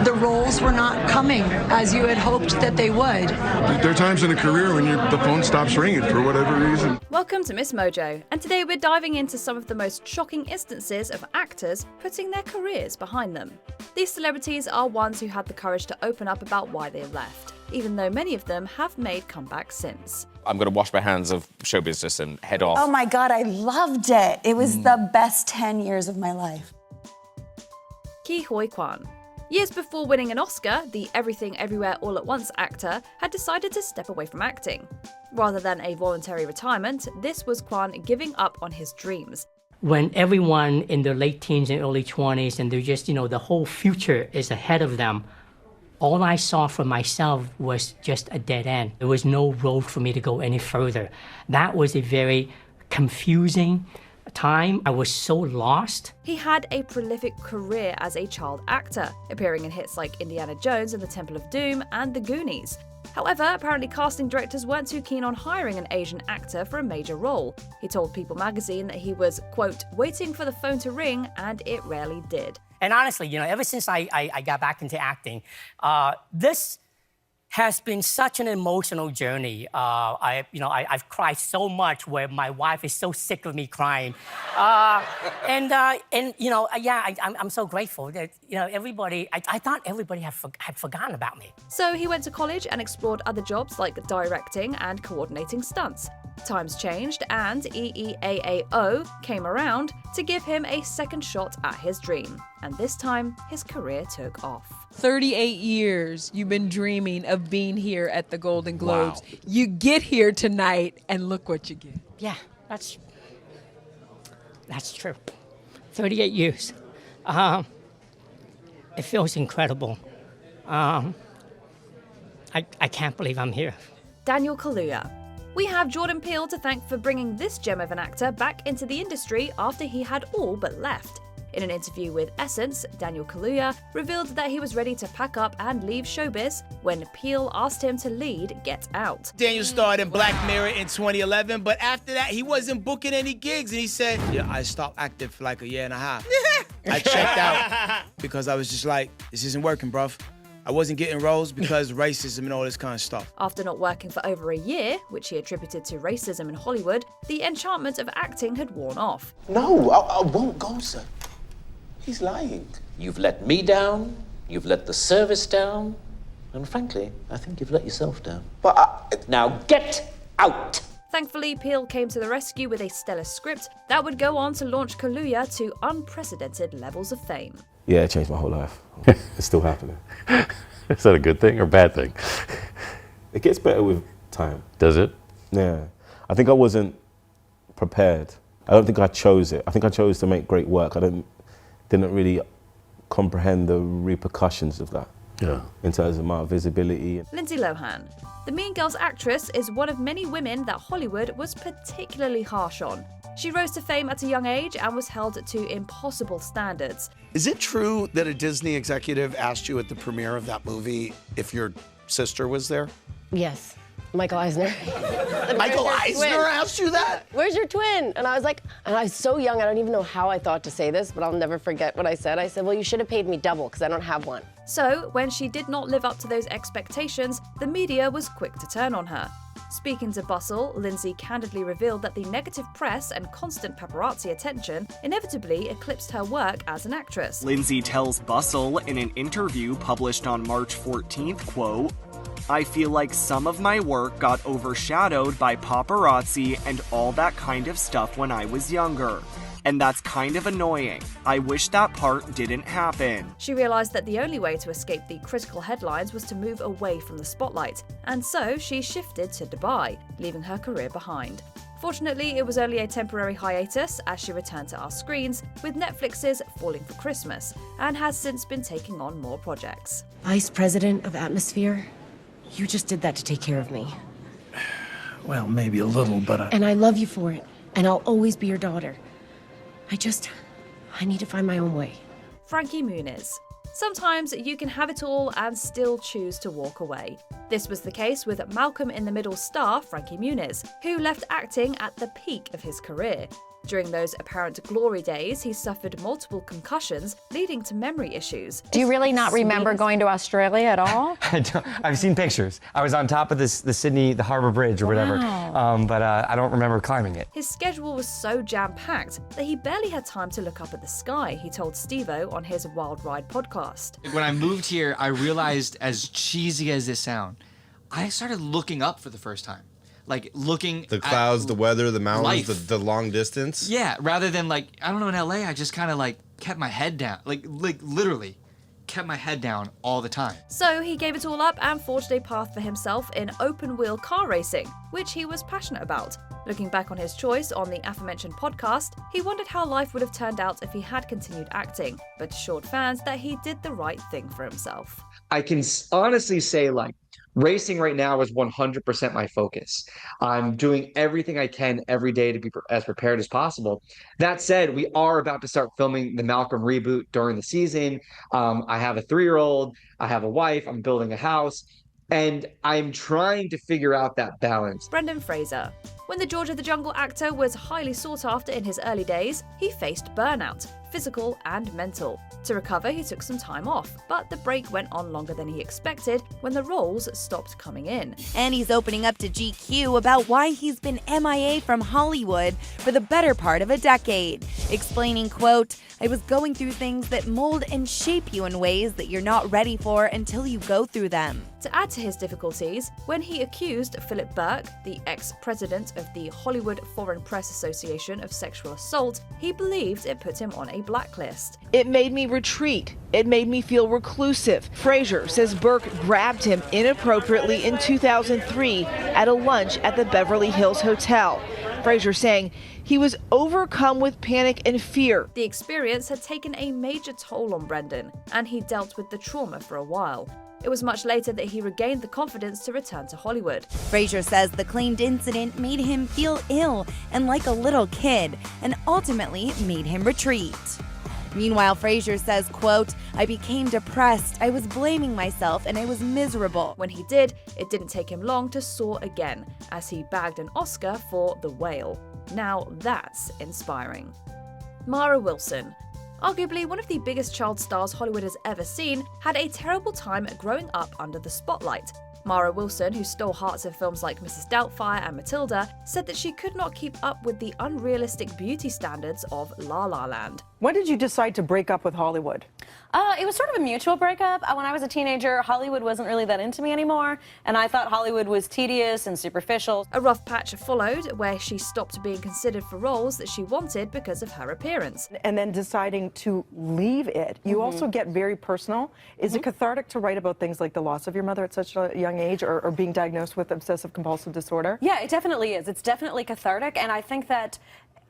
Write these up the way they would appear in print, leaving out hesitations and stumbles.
the roles were not coming as you had hoped that they would. There are times in a career when the phone stops ringing for whatever reason. Welcome to MsMojo, and today we're diving into some of the most shocking instances of actors putting their careers behind them. These celebrities are ones who had the courage to open up about why they left, even though many of them have made comebacks since. I'm going to wash my hands of show business and head off. Oh my God, I loved it. It was the best 10 years of my life. Huy Quan. Years before winning an Oscar, the Everything Everywhere All at Once actor had decided to step away from acting. Rather than a voluntary retirement, this was Quan giving up on his dreams. When everyone in their late teens and early 20s and they're just, the whole future is ahead of them, all I saw for myself was just a dead end. There was no road for me to go any further. That was a very confusing time. I was so lost. He had a prolific career as a child actor, appearing in hits like Indiana Jones and the Temple of Doom and The Goonies. However, apparently casting directors weren't too keen on hiring an Asian actor for a major role. He told People magazine that he was, quote, waiting for the phone to ring, and it rarely did. And honestly, ever since I got back into acting, this has been such an emotional journey. I've cried so much where my wife is so sick of me crying. I'm so grateful that, everybody, I thought everybody had forgotten about me. So he went to college and explored other jobs like directing and coordinating stunts. Times changed and EEAAO came around to give him a second shot at his dream. And this time, his career took off. 38 years you've been dreaming of being here at the Golden Globes. Wow. You get here tonight, and look what you get. Yeah, that's true. 38 years. It feels incredible. I can't believe I'm here. Daniel Kaluuya. We have Jordan Peele to thank for bringing this gem of an actor back into the industry after he had all but left. In an interview with Essence, Daniel Kaluuya revealed that he was ready to pack up and leave showbiz when Peele asked him to lead Get Out. Daniel starred in Black Mirror in 2011, but after that, he wasn't booking any gigs, and he said, I stopped acting for like a year and a half. I checked out because I was just like, this isn't working, bruv. I wasn't getting roles because racism and all this kind of stuff. After not working for over a year, which he attributed to racism in Hollywood, the enchantment of acting had worn off. No, I won't go, sir. He's lying. You've let me down, you've let the service down, and frankly, I think you've let yourself down. But Now get out! Thankfully, Peele came to the rescue with a stellar script that would go on to launch Kaluuya to unprecedented levels of fame. Yeah, it changed my whole life. It's still happening. Is that a good thing or bad thing? It gets better with time. Does it? Yeah. I think I wasn't prepared. I don't think I chose it. I think I chose to make great work. I didn't really comprehend the repercussions of that. Yeah. In terms of my visibility. Lindsay Lohan. The Mean Girls actress is one of many women that Hollywood was particularly harsh on. She rose to fame at a young age and was held to impossible standards. Is it true that a Disney executive asked you at the premiere of that movie if your sister was there? Yes. Michael Eisner. Michael Eisner asked you that? Where's your twin? And I was like, and I was so young, I don't even know how I thought to say this, but I'll never forget what I said. I said, well, you should have paid me double because I don't have one. So, when she did not live up to those expectations, the media was quick to turn on her. Speaking to Bustle, Lindsay candidly revealed that the negative press and constant paparazzi attention inevitably eclipsed her work as an actress. Lindsay tells Bustle in an interview published on March 14th, quote, I feel like some of my work got overshadowed by paparazzi and all that kind of stuff when I was younger. And that's kind of annoying. I wish that part didn't happen. She realized that the only way to escape the critical headlines was to move away from the spotlight, and so she shifted to Dubai, leaving her career behind. Fortunately, it was only a temporary hiatus as she returned to our screens with Netflix's Falling for Christmas, and has since been taking on more projects. Vice President of Atmosphere? You just did that to take care of me. Well, maybe a little, but And I love you for it, and I'll always be your daughter. I need to find my own way. Frankie Muniz. Sometimes you can have it all and still choose to walk away. This was the case with Malcolm in the Middle star Frankie Muniz, who left acting at the peak of his career. During those apparent glory days, he suffered multiple concussions, leading to memory issues. Do you really not remember going to Australia at all? I've seen pictures. I was on top of the Harbour Bridge or whatever, but I don't remember climbing it. His schedule was so jam-packed that he barely had time to look up at the sky, he told Steve-O on his Wild Ride podcast. When I moved here, I realized, as cheesy as this sounds, I started looking up for the first time. Like looking the clouds, the weather, the mountains, the long distance. Yeah, rather than like, I don't know, in LA, I just kind of like kept my head down, like literally kept my head down all the time. So he gave it all up and forged a path for himself in open-wheel car racing, which he was passionate about. Looking back on his choice on the aforementioned podcast, he wondered how life would have turned out if he had continued acting, but assured fans that he did the right thing for himself. I can honestly say, like, racing right now is 100% my focus. I'm doing everything I can every day to be as prepared as possible. That said, we are about to start filming the Malcolm reboot during the season. I have a 3-year-old, I have a wife, I'm building a house, and I'm trying to figure out that balance. Brendan Fraser. When the George of the Jungle actor was highly sought after in his early days, he faced burnout, physical and mental. To recover, he took some time off, but the break went on longer than he expected when the roles stopped coming in. And he's opening up to GQ about why he's been MIA from Hollywood for the better part of a decade, explaining, quote, "I was going through things that mold and shape you in ways that you're not ready for until you go through them." To add to his difficulties, when he accused Philip Burke, the ex-president of the Hollywood Foreign Press Association, of sexual assault, he believed it put him on a blacklist. "It made me retreat. It made me feel reclusive." Fraser says Burke grabbed him inappropriately in 2003 at a lunch at the Beverly Hills Hotel. Fraser saying he was overcome with panic and fear. The experience had taken a major toll on Brendan, and he dealt with the trauma for a while. It was much later that he regained the confidence to return to Hollywood. Fraser says the claimed incident made him feel ill and like a little kid, and ultimately made him retreat. Meanwhile, Fraser says, quote, "I became depressed, I was blaming myself, and I was miserable." When he did, it didn't take him long to soar again, as he bagged an Oscar for The Whale. Now that's inspiring. Mara Wilson. Arguably one of the biggest child stars Hollywood has ever seen, had a terrible time growing up under the spotlight. Mara Wilson, who stole hearts in films like Mrs. Doubtfire and Matilda, said that she could not keep up with the unrealistic beauty standards of La La Land. When did you decide to break up with Hollywood? It was sort of a mutual breakup. When I was a teenager, Hollywood wasn't really that into me anymore, and I thought Hollywood was tedious and superficial. A rough patch followed, where she stopped being considered for roles that she wanted because of her appearance. And then deciding to leave it. You also get very personal. Is it cathartic to write about things like the loss of your mother at such a young age, or being diagnosed with obsessive compulsive disorder? Yeah, it definitely is. It's definitely cathartic, and I think that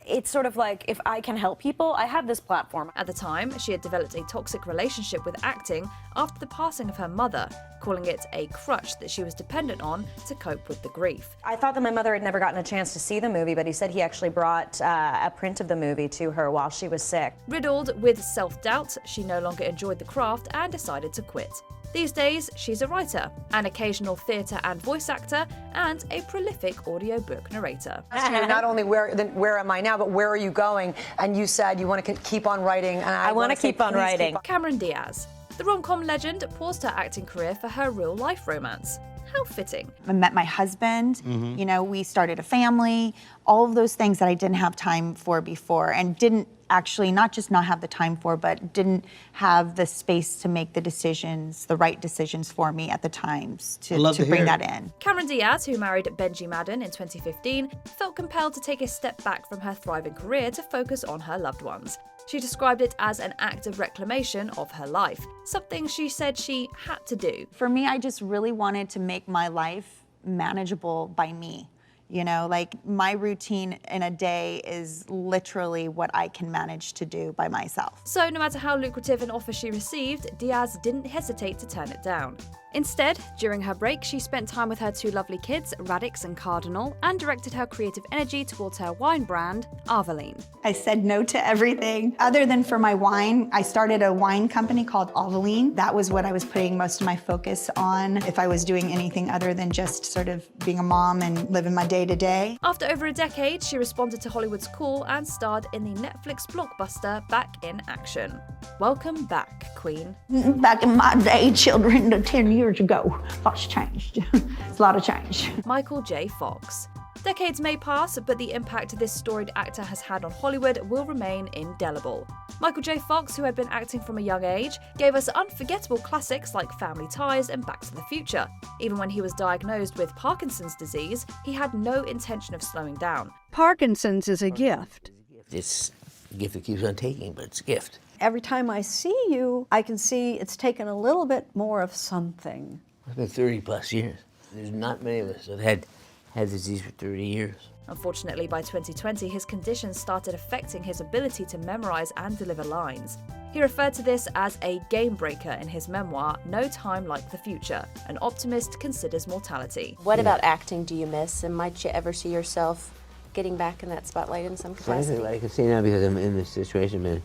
it's sort of like, if I can help people, I have this platform. At the time, she had developed a toxic relationship with acting after the passing of her mother, calling it a crutch that she was dependent on to cope with the grief. I thought that my mother had never gotten a chance to see the movie, but he said he actually brought a print of the movie to her while she was sick. Riddled with self-doubt, she no longer enjoyed the craft and decided to quit. These days, she's a writer, an occasional theatre and voice actor, and a prolific audiobook narrator. Not only where am I now, but where are you going? And you said you want to keep on writing. And I want to keep on writing. Cameron Diaz. The rom-com legend paused her acting career for her real-life romance. How fitting. I met my husband, you know, we started a family, all of those things that I didn't have time for before, and didn't actually not just not have the time for, but didn't have the space to make the decisions, the right decisions for me at the times to bring that in. Cameron Diaz, who married Benji Madden in 2015, felt compelled to take a step back from her thriving career to focus on her loved ones. She described it as an act of reclamation of her life, something she said she had to do. For me, I just really wanted to make my life manageable by me. You know, like my routine in a day is literally what I can manage to do by myself. So no matter how lucrative an offer she received, Diaz didn't hesitate to turn it down. Instead, during her break, she spent time with her two lovely kids, Radix and Cardinal, and directed her creative energy towards her wine brand, Aveline. I said no to everything. Other than for my wine, I started a wine company called Aveline. That was what I was putting most of my focus on if I was doing anything other than just sort of being a mom and living my day-to-day. After over a decade, she responded to Hollywood's call and starred in the Netflix blockbuster Back in Action. Welcome back, Queen. Back in my day, children, 10 years ago, lots changed. It's a lot of change. Michael J. Fox. Decades may pass, but the impact this storied actor has had on Hollywood will remain indelible. Michael J. Fox, who had been acting from a young age, gave us unforgettable classics like Family Ties and Back to the Future. Even when he was diagnosed with Parkinson's disease, he had no intention of slowing down. Parkinson's is a gift. It's a gift that keeps on taking, but it's a gift. Every time I see you, I can see it's taken a little bit more of something. It's been 30 plus years. There's not many of us that had disease for 30 years. Unfortunately, by 2020, his condition started affecting his ability to memorize and deliver lines. He referred to this as a game breaker in his memoir, No Time Like the Future. An optimist considers mortality. What about acting do you miss, and might you ever see yourself getting back in that spotlight in some capacity? I can see now because I'm in this situation, man.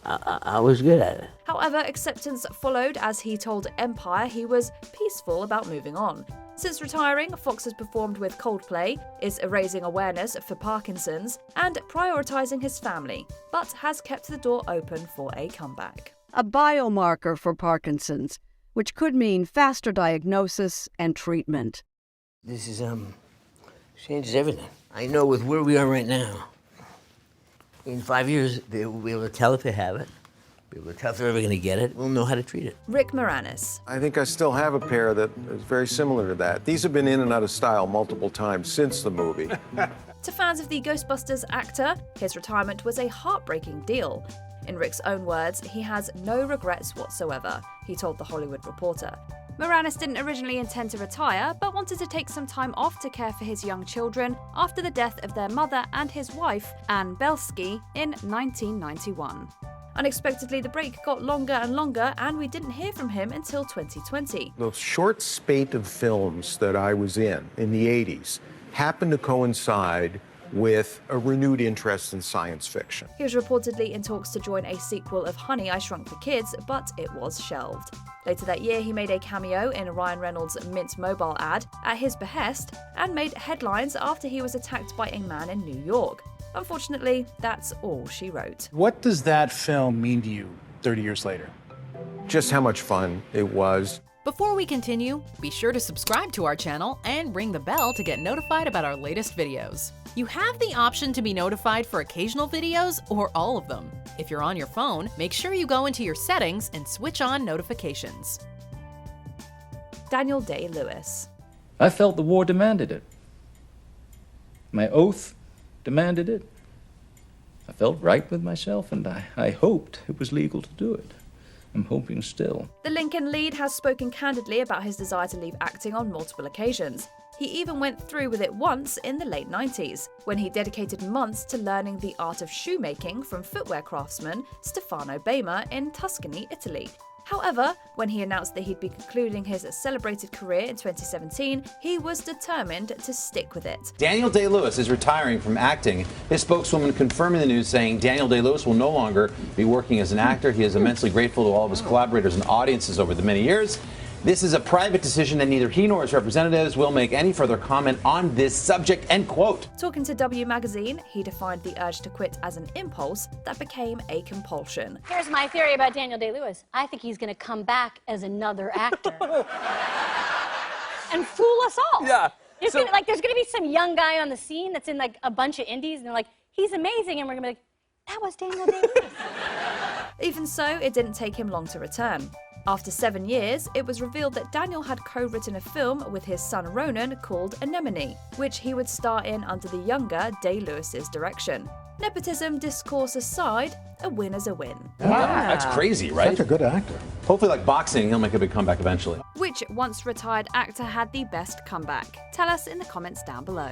I was good at it. However, acceptance followed as he told Empire he was peaceful about moving on. Since retiring, Fox has performed with Coldplay, is raising awareness for Parkinson's, and prioritising his family, but has kept the door open for a comeback. A biomarker for Parkinson's, which could mean faster diagnosis and treatment. This is, changes everything. I know with where we are right now, in 5 years, they will be able to tell if they have it, be able to tell if they're ever going to get it. We'll know how to treat it. Rick Moranis. I think I still have a pair that is very similar to that. These have been in and out of style multiple times since the movie. To fans of the Ghostbusters actor, his retirement was a heartbreaking deal. In Rick's own words, he has no regrets whatsoever, he told The Hollywood Reporter. Moranis didn't originally intend to retire, but wanted to take some time off to care for his young children after the death of their mother and his wife, Ann Belsky, in 1991. Unexpectedly, the break got longer and longer, and we didn't hear from him until 2020. The short spate of films that I was in the 80s happened to coincide with a renewed interest in science fiction. He was reportedly in talks to join a sequel of Honey, I Shrunk the Kids, but it was shelved. Later that year, he made a cameo in Ryan Reynolds' Mint Mobile ad at his behest and made headlines after he was attacked by a man in New York. Unfortunately, that's all she wrote. What does that film mean to you 30 years later? Just how much fun it was. Before we continue, be sure to subscribe to our channel and ring the bell to get notified about our latest videos. You have the option to be notified for occasional videos or all of them. If you're on your phone, make sure you go into your settings and switch on notifications. Daniel Day-Lewis. I felt the war demanded it. My oath demanded it. I felt right with myself, and I hoped it was legal to do it. I'm hoping still. The Lincoln lead has spoken candidly about his desire to leave acting on multiple occasions. He even went through with it once in the late 90s, when he dedicated months to learning the art of shoemaking from footwear craftsman Stefano Bema in Tuscany, Italy. However, when he announced that he'd be concluding his celebrated career in 2017, he was determined to stick with it. Daniel Day-Lewis is retiring from acting. His spokeswoman confirming the news, saying Daniel Day-Lewis will no longer be working as an actor. He is immensely grateful to all of his collaborators and audiences over the many years. This is a private decision and neither he nor his representatives will make any further comment on this subject, end quote. Talking to W Magazine, he defined the urge to quit as an impulse that became a compulsion. Here's my theory about Daniel Day-Lewis. I think he's going to come back as another actor. And fool us all. Yeah. There's going to be some young guy on the scene that's in like a bunch of indies and they're like, he's amazing, and we're going to be like, that was Daniel Day-Lewis. Even so, it didn't take him long to return. After 7 years, it was revealed that Daniel had co-written a film with his son Ronan called Anemone, which he would star in under the younger Day-Lewis's direction. Nepotism discourse aside, a win is a win. Wow. That's crazy, right? Such a good actor. Hopefully, like boxing, he'll make a big comeback eventually. Which once retired actor had the best comeback? Tell us in the comments down below.